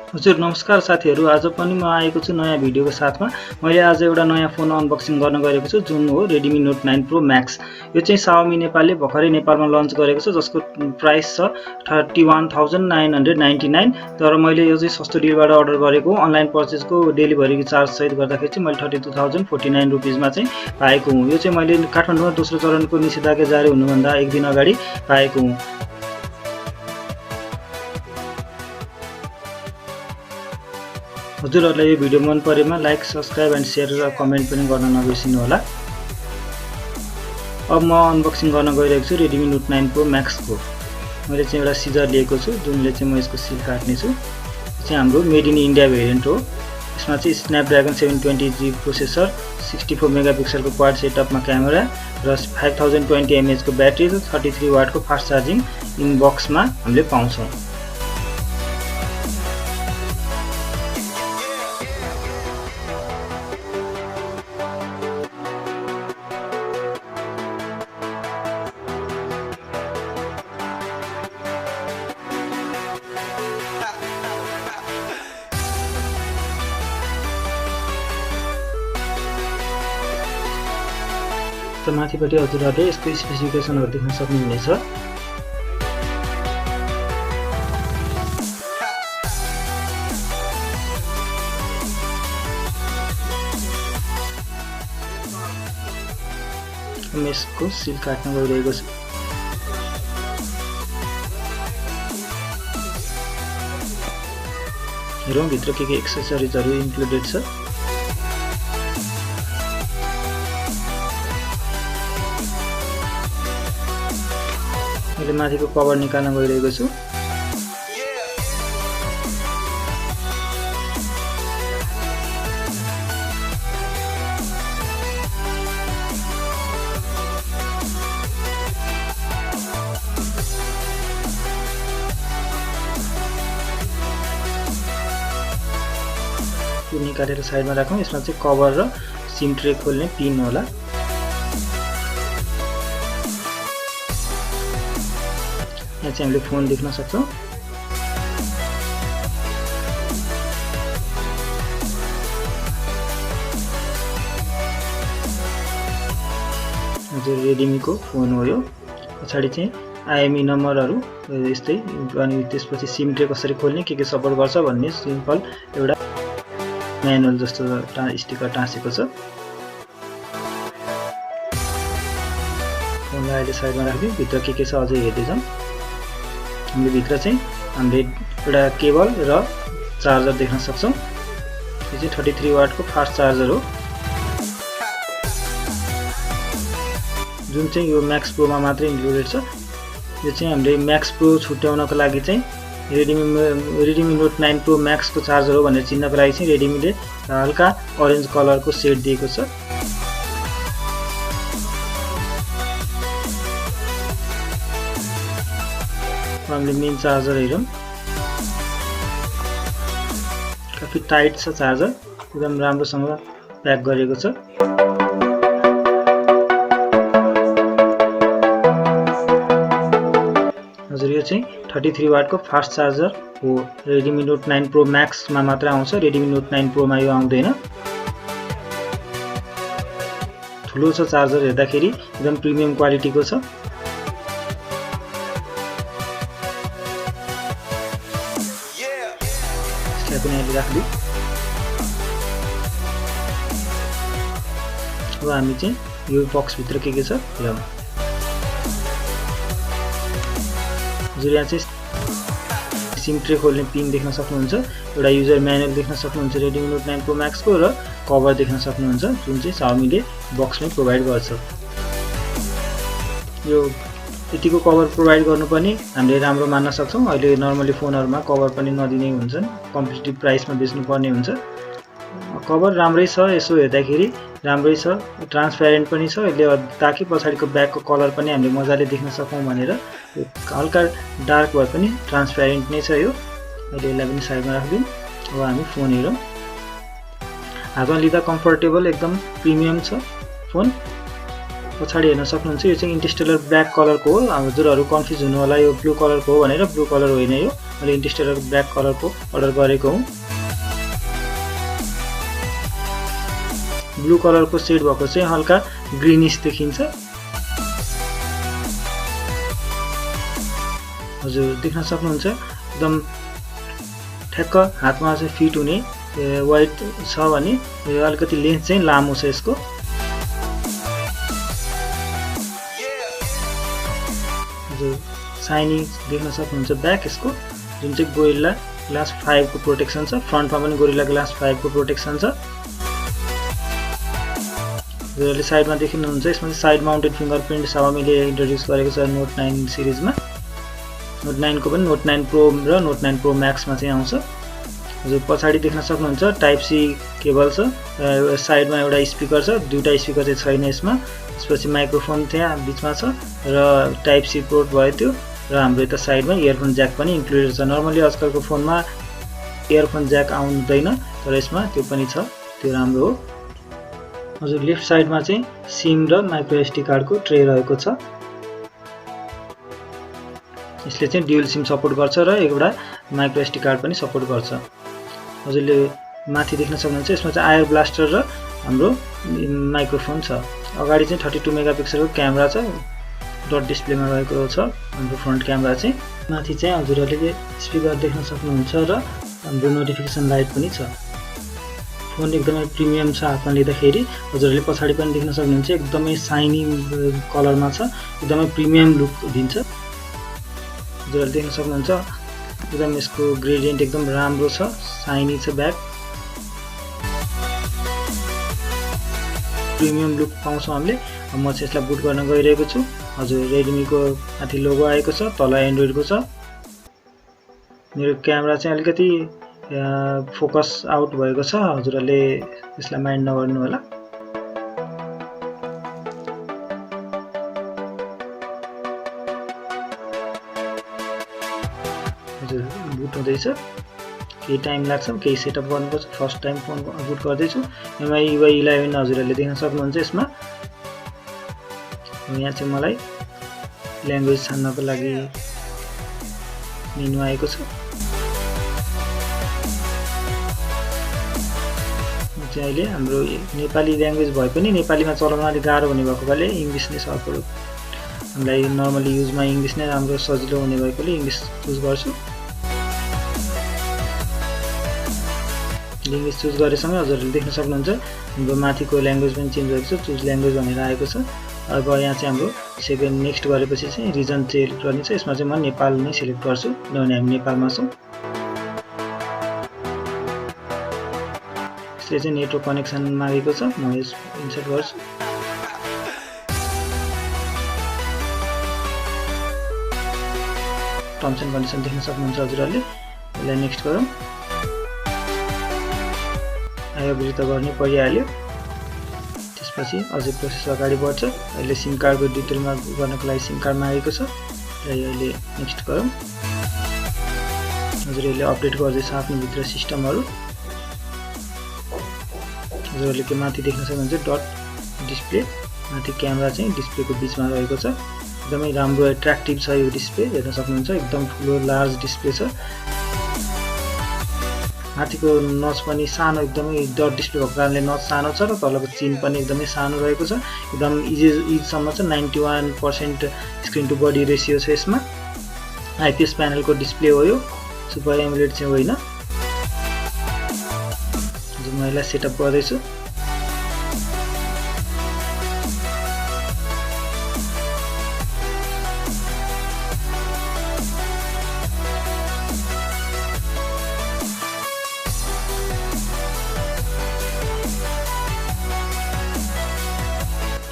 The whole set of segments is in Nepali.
हजुर नमस्कार साथीहरु, आज पनि म आएको छु नयाँ भिडियोको साथमा। मैले आज एउटा नयाँ फोन अनबक्सिङ गर्न गएको छु जुन हो Redmi Note 9 Pro Max। यो चाहिँ xiomi नेपालले भर्खरै नेपालमा लन्च गरेको छ जसको प्राइस छ 31,999। तर मैले यो चाहिँ सस्तो डिलबाट अर्डर गरेको अनलाइन पर्चेजको डेलिभरी चार्ज सहित गर्दाखेरि चाहिँ मैले 32,049 रुपीसमा चाहिँ पाएको हुँ। यो चाहिँ मैले काठमाडौँमा दोस्रो चरणको निषेधाज्ञा जारी हुनुभन्दा एक दिन अगाडि पाएको हुँ। हजुरहरुलाई यो भिडियो मन परेमा लाइक, सब्स्क्राइब एन्ड शेयर र कमेन्ट पनि गर्न नबिर्सिनु होला। अब म अनबक्सिङ गर्न गइरहेको छु Redmi Note 9 Pro Max को। मैले चाहिँ एउटा सिजर लिएको छु जुनले चाहिँ म यसको सिल काट्ने छु। यो चाहिँ हाम्रो मेड इन इन्डिया भेरिएन्ट हो। यसमा चाहिँ Snapdragon 720G प्रोसेसर, 64 मेगापिक्सलको क्वाड सेटअपमा क्यामेरा र 5020 mAh को ब्याट्री र 33 वाटको फास्ट चार्जिङ इन बक्समा हामीले पाउँछौं। त माथिपट्टि हजुरहरुले यसको स्पेसिफिकेसनहरु देख्न सक्नुहुनेछ। म यसको सिल काट्न गइरहेको छु। हेरौं भित्र के एक्सेसरिजहरु इन्क्लुडेड छ। मैले माथिको कभर निकाल्न गइरहेको छु। यो निकालेर साइडमा राखौं। यसमा चाहिँ कभर र सिम ट्रे खोल्ने पिन होला। यहाँ चाहिँ हामीले फोन देख्न सक्छौं। हजुर Redmi को फोन हो यो। पछाडी चाहिँ IMEI नम्बरहरु यस्तै अनि त्यसपछि सिम ट्रे कसरी खोल्ने के सपोर्ट गर्छ भन्ने सिम्पल एउटा म्यानुअल जस्तो स्टिकर टाँसेको छ। फोनलाई अहिले साइडमा राख्दियौ। भित्र के छ अझै हेर्दै जाउँ। हामीले भित्र चाहिँ हामीले एउटा केबल र चार्जर देख्न सक्छौं। यो चाहिँ 33 वाटको फास्ट चार्जर हो जुन चाहिँ यो Max Pro मा मात्रै इन्क्लुडेड छ। यो चाहिँ हामीले Max Pro छुट्याउनको लागि चाहिँ Redmi Note 9 Pro Max को चार्जर हो भनेर चिन्नको लागि चाहिँ Redmi ले हल्का ऑरेन्ज कलरको सेड दिएको छ। हामीले मेन चार्जर हेरौं। काफी टाइट छ चार्जर, एकदम राम्रोसँग प्याक गरेको छ। हजुर यो चाहिँ 33 वाटको फास्ट चार्जर हो। Redmi Note 9 Pro Max मा मात्र आउँछ। Redmi Note 9 Pro मा यो आउँदैन। ठुलो छ चार्जर, हेर्दाखेरि एकदम प्रिमियम क्वालिटीको छ। यसलाई पनि अहिले राख्दियौ। अब हामी चाहिँ यो बक्स भित्र के छ हेरौँ। हजुर यहाँ चाहिँ सिम ट्रे खोल्ने पिन देख्न सक्नुहुन्छ। एउटा युजर म्यानुअल देख्न सक्नुहुन्छ Redmi Note 9 Pro Max को र कभर देख्न सक्नुहुन्छ जुन चाहिँ Xiaomi ले बक्समै प्रोवाइड गर्छ। यो यतिको कभर प्रोवाइड गर्नु पनि हामीले राम्रो मान्न सक्छौं। अहिले नर्मली फोनहरुमा कभर पनि नदिनै हुन्छन्, कम्पिटिटिभ प्राइसमा बेच्नु पर्ने हुन्छ। कभर राम्रै छ, यसो हेर्दाखेरि राम्रै छ, ट्रान्सप्यारेन्ट पनि छ। यसले ताकि पछाडीको ब्याकको कलर पनि हामीले मजाले देख्न सकौं भनेर हल्का डार्क भए पनि ट्रान्सप्यारेन्ट नै छ यो। अहिले यसलाई पनि साइडमा राख्दियौ। अब हामी फोन हेरौं। हातमा लिँदा कम्फर्टेबल, एकदम प्रिमियम छ फोन। पछाडि हेर्न सक्नुहुन्छ यो चाहिँ इन्टरस्टेलर ब्ल्याक कलरको हो। हजुरहरू कन्फ्युज हुनु होला यो ब्लू कलरको हो भनेर, ब्लू कलर होइन यो, मैले इन्टरस्टेलर ब्ल्याक कलरको अर्डर गरेको हुँ। ब्लू कलरको सेड भएको चाहिँ हल्का ग्रीनिश देखिन्छ। हजुर देख्न सक्नुहुन्छ एकदम ठ्याक्क हातमा चाहिँ फिट हुने वाइट छ भने यो अलिकति लेन्थ चाहिँ लामो छ यसको। हजुर साइनिङ देख्न सक्नुहुन्छ ब्याक यसको जुन चाहिँ गोरिल्ला ग्लास 5 को प्रोटेक्सन छ। फ्रन्टमा पनि गोरिल्ला ग्लास 5 को प्रोटेक्सन छ। हजुरले साइडमा देख्नुहुन्छ यसमा साइड माउन्टेड फिङ्गरप्रिन्ट xiomiले इन्ट्रोड्युस गरेको छ नोट 9 सिरिजमा। नोट 9 को पनि नोट 9 प्रो र नोट 9 प्रो म्याक्समा चाहिँ आउँछ। हजुर पछाडि देख्न सक्नुहुन्छ टाइप सी केबल छ। साइडमा एउटा स्पिकर छ, दुईटा स्पिकर चाहिँ छैन यसमा। त्यसपछि माइक्रोफोन त्यहाँ बिचमा छ र टाइप सी पोर्ट भयो त्यो, र हाम्रो यता साइडमा इयरफोन ज्याक पनि इन्क्लुडेड छ। नर्मली आजकलको फोनमा इयरफोन ज्याक आउँदैन, तर यसमा त्यो पनि छ, त्यो राम्रो हो। हजुर लेफ्ट साइडमा चाहिँ सिम र माइक्रो एसडी कार्डको ट्रे रहेको छ। यसले चाहिँ ड्युअल सिम सपोर्ट गर्छ र एउटा माइक्रो एसडी कार्ड पनि सपोर्ट गर्छ। हजुरले माथि देख्न सक्नुहुन्छ यसमा चाहिँ आयर ब्लास्टर र हाम्रो माइक्रोफोन छ। अगाडि चाहिँ 32 मेगापिक्सलको क्यामेरा छ, डट डिस्प्लेमा रहेको छ हाम्रो फ्रन्ट क्यामेरा चाहिँ। माथि चाहिँ हजुरहरूले स्पिकर देख्न सक्नुहुन्छ र हाम्रो नोटिफिकेसन लाइट पनि छ। फोन एकदमै प्रिमियम छ हातमा लिँदाखेरि। हजुरहरूले पछाडि पनि देख्न सक्नुहुन्छ एकदमै साइनी कलरमा छ, एकदमै प्रिमियम लुक दिन्छ। हजुरहरूले देख्न सक्नुहुन्छ एकदम यसको ग्रेडियन्ट एकदम राम्रो छ, साइनी छ ब्याक, प्रिमियम लुक पाउँछौँ हामीले। म चाहिँ यसलाई बुट गर्न गइरहेको छु। हजुर रेडमीको माथि लोगो आएको छ, तल एन्ड्रोइडको छ। मेरो क्यामेरा चाहिँ अलिकति फोकस आउट भएको छ, हजुरहरूले यसलाई माइन्ड नगर्नु होला। हजुर बुट हुँदैछ, केही टाइम लाग्छ, केही सेटअप गर्नुपर्छ। फर्स्ट टाइम फोन बुट गर्दैछु। MI UI 11 हजुरहरूले देख्न सक्नुहुन्छ यसमा। यहाँ चाहिँ मलाई ल्याङ्ग्वेज छान्नको लागि मेनु आएको छ। चाहिँ अहिले हाम्रो नेपाली ल्याङ्ग्वेज भए पनि नेपालीमा चलाउन अलिक गाह्रो हुने भएकोले इङ्ग्लिस नै सपोर्ट, हामीलाई नर्मली युजमा इङ्ग्लिस नै राम्रो सजिलो हुने भएकोले इङ्ग्लिस चुज गर्छु। इङ्ग्लिस चुज गरेसँगै हजुरहरूले देख्न सक्नुहुन्छ हाम्रो माथिको ल्याङ्ग्वेज पनि चेन्ज भएको छ, चुज ल्याङ्ग्वेज भनेर आएको छ। अब यहाँ चाहिँ हाम्रो सेकेन्ड नेक्स्ट गरेपछि चाहिँ रिजन सेलेक्ट गर्ने छ। यसमा चाहिँ म नेपाल नै सेलेक्ट गर्छु किनभने हामी नेपालमा छौँ। यसले चाहिँ नेटवर्क कनेक्सन मागेको छ, म यस इन्सर्ट गर्छु। टर्म्स एन्ड कन्डिसन देख्न सक्नुहुन्छ हजुरहरूले। यसलाई नेक्स्ट गरौँ। एग्री त गर्नै परिहाल्यो। त्यसपछि अझै प्रोसेस अगाडि बढ्छ। अहिले सिम कार्डको डिटेलमा गर्नको लागि सिम कार्ड मागेको छ र अहिले नेक्स्ट गरौँ। हजुरहरूले अपडेट गर्दैछ आफ्नोभित्र सिस्टमहरू। हजुरहरूले के माथि देख्न सक्नुहुन्छ डट डिस्प्ले, माथि क्यामेरा चाहिँ डिस्प्लेको बिचमा रहेको छ। एकदमै राम्रो एट्र्याक्टिभ छ यो डिस्प्ले, हेर्न सक्नुहुन्छ एकदम ठुलो लार्ज डिस्प्ले छ। माथिको नच पनि सानो, एकदमै डट डिस्प्ले भएको कारणले नच सानो छ र तलको चिन पनि एकदमै सानो रहेको छ। एकदम इजसम्म छ, 91% स्क्रिन टु बडी रेसियो छ यसमा। आइपिएस प्यानलको डिस्प्ले हो यो, सुपर एमुलेट चाहिँ होइन। म यसलाई सेटअप गर्दैछु।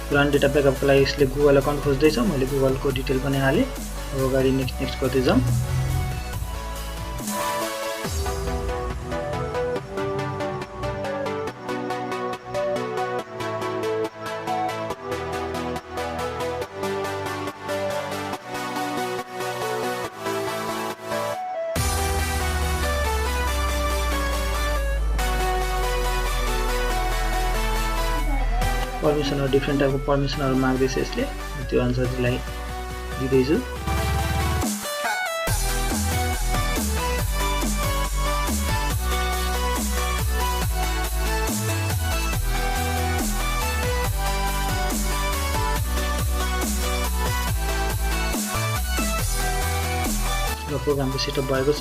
पुरानो डेटा ब्याकअपको लागि यसले गुगल अकाउन्ट खोज्दैछ। मैले गुगलको डिटेल पनि हालेँ। अब अगाडि नेक्स्ट गर्दै जाउँ। पर्मिसनहरु डिफ्रेन्ट टाइपको पर्मिसनहरु माग्दैछ यसले त्यो अनुसारलाई दिदैछु र प्रोग्रामको सेटअप भएको छ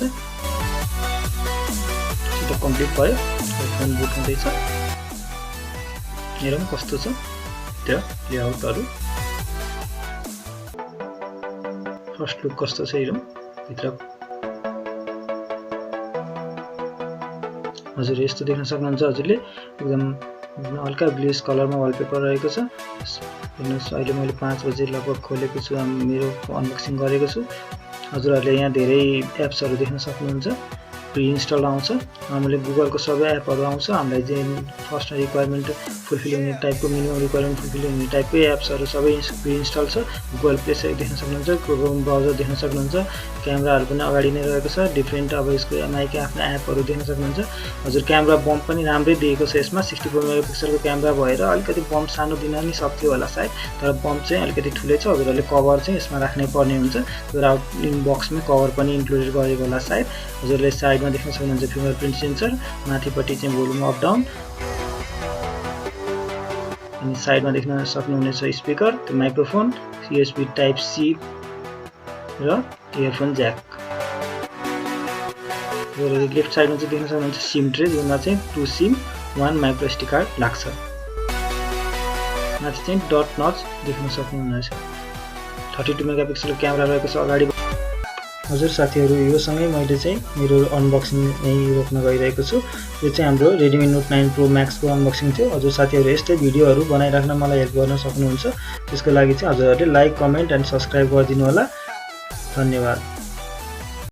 सेटअप कम्प्लिट भयो फोन बुट हुँदैछ हेरौँ कस्तो छ त्यो लेआउटहरु फर्स्ट लुक कस्तो छ हेरौँ भित्र हजुर यस्तो देख्न सक्नुहुन्छ हजुरले एकदम हल्का ब्लुइश कलरमा वालपेपर रहेको छ हेर्नुस् अहिले मैले 5 बजे लगभग खोलेको छु मेरो अनबक्सिङ गरेको छु हजुरहरुले यहाँ धेरै एप्सहरु देख्न सक्नुहुन्छ प्री इन्स्टल आउँछ हामीले गुगलको सबै एपहरु आउँछ हामीलाई चाहिँ फर्स्ट रिक्वायरमेन्ट फुलफिल हुने टाइपको मिनिमम रिक्वायरमेन्ट फुलफिल हुने टाइपकै एप्सहरु सबै प्री इन्स्टल छ गुगल प्ले स्टोर देख्न सक्नुहुन्छ क्रोम ब्राउजर देख्न सक्नुहुन्छ क्यामेराहरु पनि अगाडि नै रहेको छ डिफ्रेन्ट अब यसको एमआई आफ्नो एपहरु देख्न सक्नुहुन्छ हजुर क्यामेरा बम्प पनि राम्रै दिएको छ यसमा 64 मेगापिक्सलको क्यामेरा भएर अलिकति बम्प सानो दिन नि सक्थ्यो होला सायद तर बम्प चाहिँ अलिकति ठुलै छ हजुरहरुले कभर चाहिँ यसमा राख्नै पर्ने हुन्छ त्यो आउट इन बक्समै कभर पनि इन्क्लुडेड गरेको होला सायद हजुरले साइडमा देख्न सक्नुहुन्छ फिङ्गरप्रिन्ट सेन्सर माथिपट्टि चाहिँ भोल्युम अप डाउन अनि साइडमा देख्न सक्नुहुनेछ स्पिकर त्यो माइक्रोफोन USB टाइप C र इयरफोन ज्याक र लेफ्ट साइडमा चाहिँ देख्न सक्नुहुन्छ सिम ट्रे जसमा चाहिँ 2 सिम 1 माइक्रो SD कार्ड लाग्छ माथि चाहिँ डट नच देख्न सक्नुहुनेछ 32 मेगापिक्सलको क्यामेरा रहेको छ अगाडि हजुर साथीहरु यो सँगै मैले चाहिँ मेरो अनबक्सिङ यही रोक्न गइरहेको छु यो चाहिँ हाम्रो Redmi Note 9 Pro Max को अनबक्सिङ थियो हजुर साथीहरु यस्तै भिडियोहरु बनाइराख्न मलाई हेल्प गर्न सक्नुहुन्छ त्यसको लागि चाहिँ हजुरहरुले लाइक कमेन्ट एन्ड सब्स्क्राइब गरिदिनु होला धन्यवाद